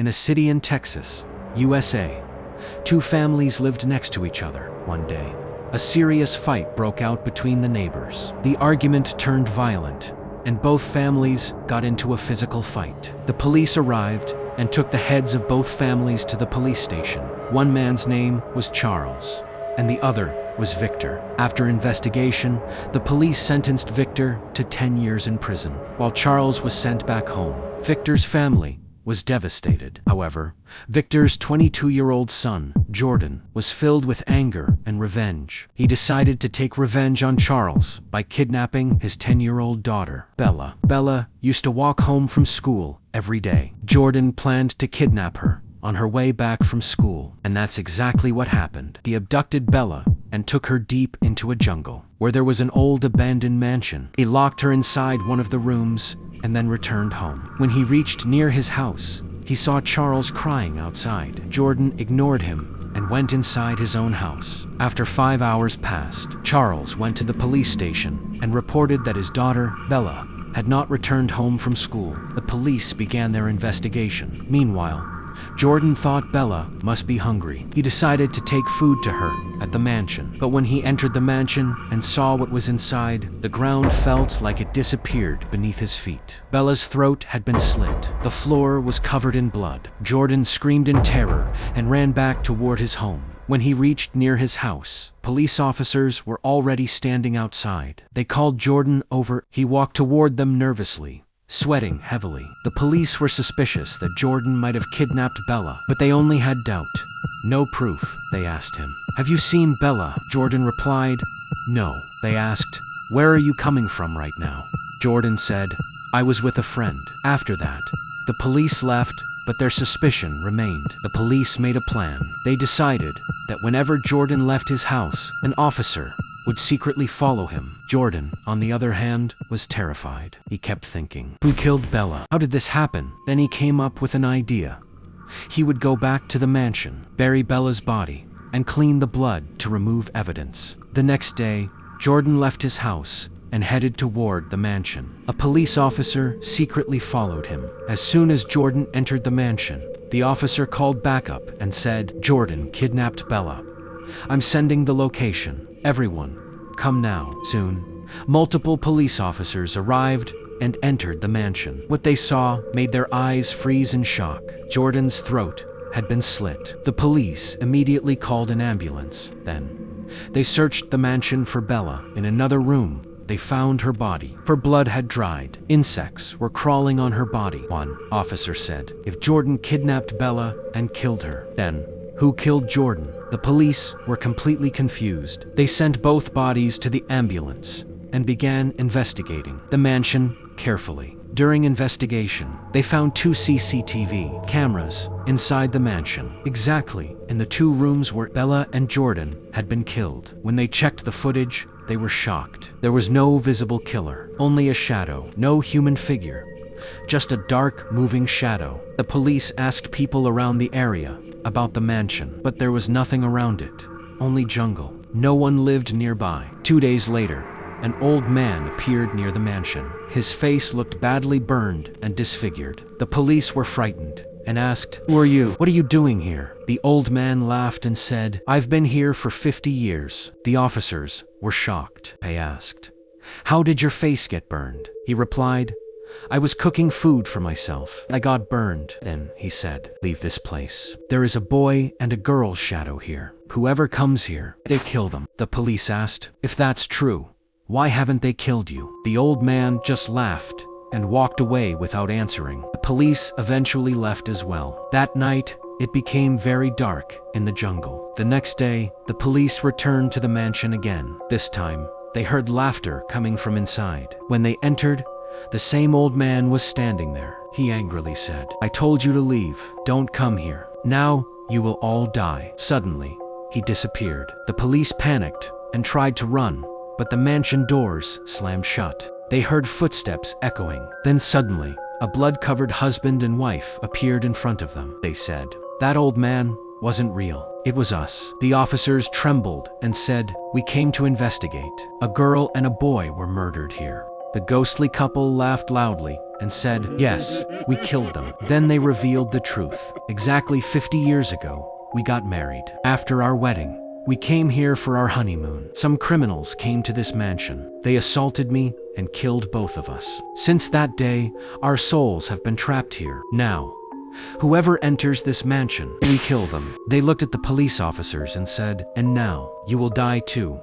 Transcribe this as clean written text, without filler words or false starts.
In a city in Texas, USA, two families lived next to each other. One day, a serious fight broke out between the neighbors. The argument turned violent, and both families got into a physical fight. The police arrived and took the heads of both families to the police station. One man's name was Charles, and the other was Victor. After investigation, the police sentenced Victor to 10 years in prison, while Charles was sent back home. Victor's family was devastated. However, Victor's 22-year-old son, Jordan, was filled with anger and revenge. He decided to take revenge on Charles by kidnapping his 10-year-old daughter, Bella. Bella used to walk home from school every day. Jordan planned to kidnap her on her way back from school, and that's exactly what happened. He abducted Bella and took her deep into a jungle, where there was an old abandoned mansion. He locked her inside one of the rooms and then returned home. When he reached near his house, he saw Charles crying outside. Jordan ignored him and went inside his own house. After 5 hours passed, Charles went to the police station and reported that his daughter, Bella, had not returned home from school. The police began their investigation. Meanwhile, Jordan thought Bella must be hungry. He decided to take food to her at the mansion. But when he entered the mansion and saw what was inside, the ground felt like it disappeared beneath his feet. Bella's throat had been slit. The floor was covered in blood. Jordan screamed in terror and ran back toward his home. When he reached near his house, police officers were already standing outside. They called Jordan over. He walked toward them nervously, sweating heavily. The police were suspicious that Jordan might have kidnapped Bella, but they only had doubt. No proof, they asked him. Have you seen Bella? Jordan replied, no. They asked, where are you coming from right now? Jordan said, I was with a friend. After that, the police left, but their suspicion remained. The police made a plan. They decided that whenever Jordan left his house, an officer would secretly follow him. Jordan, on the other hand, was terrified. He kept thinking, who killed Bella? How did this happen? Then he came up with an idea. He would go back to the mansion, bury Bella's body, and clean the blood to remove evidence. The next day, Jordan left his house and headed toward the mansion. A police officer secretly followed him. As soon as Jordan entered the mansion, the officer called backup and said, Jordan kidnapped Bella. I'm sending the location. Everyone, come now. Soon, multiple police officers arrived and entered the mansion. What they saw made their eyes freeze in shock. Jordan's throat had been slit. The police immediately called an ambulance. Then, they searched the mansion for Bella. In another room, they found her body. Her blood had dried. Insects were crawling on her body. One officer said, if Jordan kidnapped Bella and killed her, then who killed Jordan? The police were completely confused. They sent both bodies to the ambulance and began investigating the mansion carefully. During investigation, they found 2 CCTV cameras inside the mansion, exactly in the 2 rooms where Bella and Jordan had been killed. When they checked the footage, they were shocked. There was no visible killer, only a shadow, no human figure, just a dark, moving shadow. The police asked people around the area about the mansion, but there was nothing around it, only jungle. No one lived nearby. 2 days later, an old man appeared near the mansion. His face looked badly burned and disfigured. The police were frightened and asked, who are you? What are you doing here? The old man laughed and said, I've been here for 50 years. The officers were shocked. They asked, how did your face get burned? He replied, I was cooking food for myself. I got burned. Then he said, leave this place. There is a boy and a girl shadow here. Whoever comes here, they kill them. The police asked, if that's true, why haven't they killed you? The old man just laughed and walked away without answering. The police eventually left as well. That night, it became very dark in the jungle. The next day, the police returned to the mansion again. This time, they heard laughter coming from inside. When they entered, the same old man was standing there. He angrily said, I told you to leave. Don't come here. Now, you will all die. Suddenly, he disappeared. The police panicked and tried to run, but the mansion doors slammed shut. They heard footsteps echoing. Then suddenly, a blood-covered husband and wife appeared in front of them. They said, that old man wasn't real. It was us. The officers trembled and said, we came to investigate. A girl and a boy were murdered here. The ghostly couple laughed loudly and said, "Yes, we killed them." Then they revealed the truth. Exactly 50 years ago, we got married. After our wedding, we came here for our honeymoon. Some criminals came to this mansion. They assaulted me and killed both of us. Since that day, our souls have been trapped here. Now, whoever enters this mansion, we kill them. They looked at the police officers and said, "And now, you will die too."